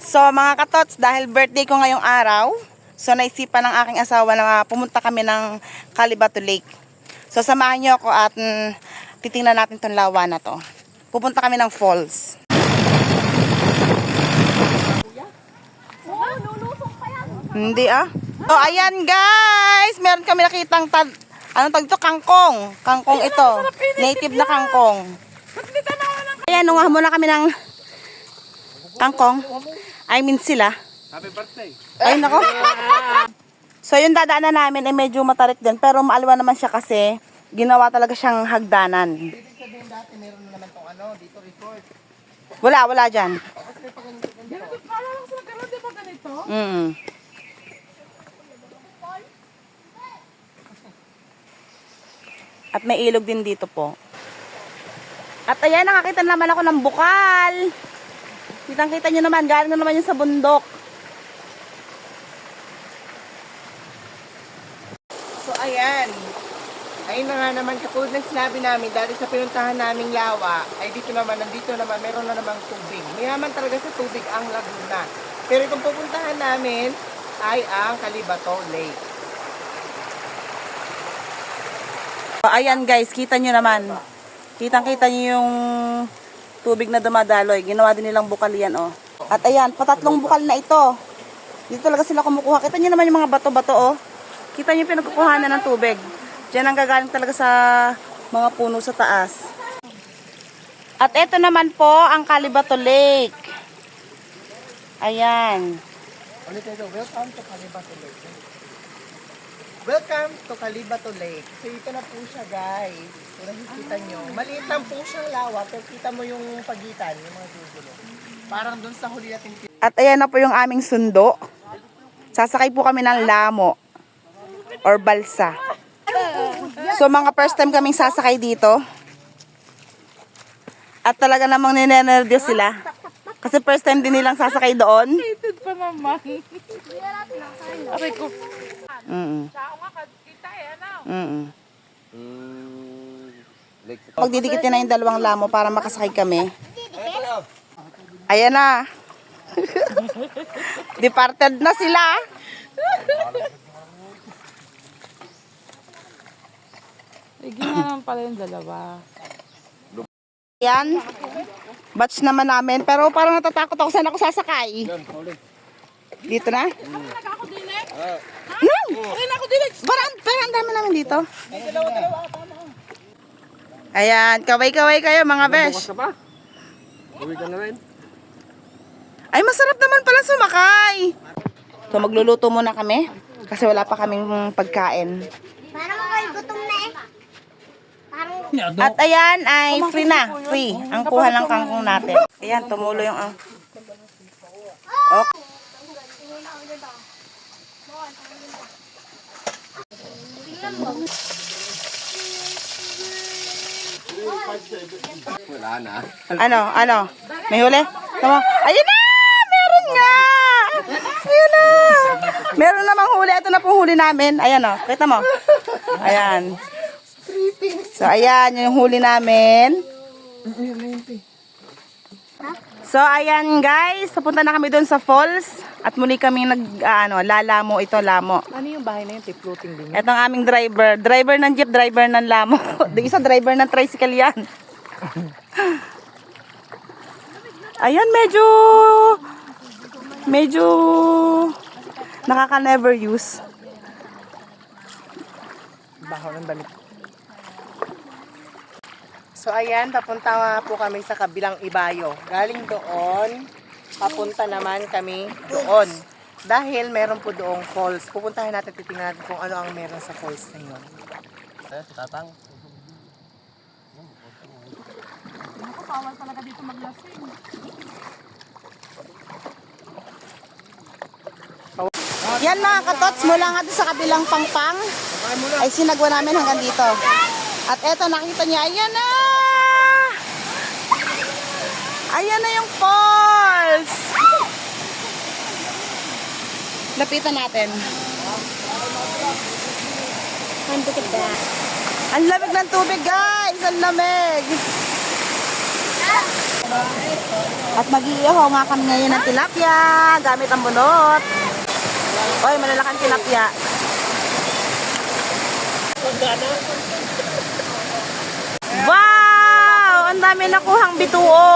So mga katots, dahil birthday ko ngayong araw, so naisipan ng aking asawa na pumunta kami ng Calibato Lake. So samahan niyo ako at titingnan natin tong lawa na to. Pupunta kami ng falls. Hindi ah. So ayan guys, meron kami nakitang anong tawag ito? Kangkong. Kangkong ito. Native na kangkong. Ayan, nungahan muna kami ng kangkong. I mean sila. Happy birthday. Ay nako. So yung dadaanan namin ay medyo matarik din, pero maaliwan naman siya kasi ginawa talaga siyang hagdanan. Ibig sabihin dati meron na naman tong dito resort. Wala dyan. Ganito pala lang sila, pero di ba ganito? At may ilog din dito po. At ayan, nakakita naman ako ng bukal. Kitang-kita nyo naman, galing na naman yun sa bundok. So ayan. Ayun na nga naman, katulad ng sinabi namin, dahil sa pinuntahan naming lawa, ay nandito naman, meron na namang tubig. Mayaman talaga sa tubig ang Laguna. Pero itong pupuntahan namin ay ang Calibato Lake. So, ayan guys, kita nyo naman. Kitang-kita nyo yung tubig na dumadaloy. Ginawa din nilang bukal yan, oh. At ayan, patatlong bukal na ito. Dito talaga sila kumukuha. Kita nyo naman yung mga bato-bato, oh. Kita nyo yung pinagkukuhanan ng tubig. Diyan ang gagaling talaga sa mga puno sa taas. At ito naman po ang Calibato Lake. Ayan. Ulit ito, welcome to Calibato Lake. Welcome to Calibato Lake. So ito na po siya guys. Kung nakikita nyo, maliit lang po siyang lawa, pero kita mo yung pagitan, yung mga dulo. Parang dun sa huli natin. At ayan na po yung aming sundo. Sasakay po kami ng lamo or balsa. So mga first time kaming sasakay dito. At talaga namang ninenervyos sila. Kasi first time din nilang sasakay doon. Hated pa naman. Aray ko. Sao nga, kita ano? Pagdidikit na yung dalawang lamo para makasakay kami. Ayan na. Departed na sila. Igina naman pala yung dalawa. Yan. Batch naman namin. Pero parang natatakot ako saan ako sasakay. Dito na? Ako din eh. Nang! Ayun ako din eh. Pero ang dami namin dito. Ayan. Kaway-kaway kayo mga besh. Uwi ka na rin. Ay, masarap naman pala sumakay. So, magluluto muna kami. Kasi wala pa kaming pagkain. Parang may gutom na eh. Parang At ayan ay free na. Free. Ang kuha ng kangkong natin. Ayan, tumulo yung Okay. Wala na. Ano? May huli? Tama. Ayun na! Meron nga! Ayun na! Meron namang huli. Ito na pong huli namin. Ayan o. Kita mo. Ayan. So, ayan yung huli namin. So, ayan guys. Papunta na kami doon sa falls. At muli kami lalamo. Ito, lamo. Ano yung bahay na yun? Floating din. Ito ang aming driver. Driver ng jeep, driver ng lamo. Isa driver ng tricycle yan. Ayan, medyo nakaka-never use. Baho ng damit. So ayan, papunta po kami sa kabilang ibayo. Galing doon, papunta naman kami doon. Dahil meron po doong falls. Pupuntahan natin, titingnan natin kung ano ang meron sa falls na yun. Tatang. Bawal talaga dito maglasing. Yan mga katots, mula nga doon sa kabilang pangpang, ay sinagwa namin hanggang dito. At eto, nakita niya, ayan na! Ayan na yung falls! Lapitan natin. look at that. Ang lamig ng tubig, guys! Ang lamig! At mag-iihaw nga kami ngayon ng tilapia gamit ang bunot. Oy, malalaking tilapia. Wow! Ang dami nakuhang bituo.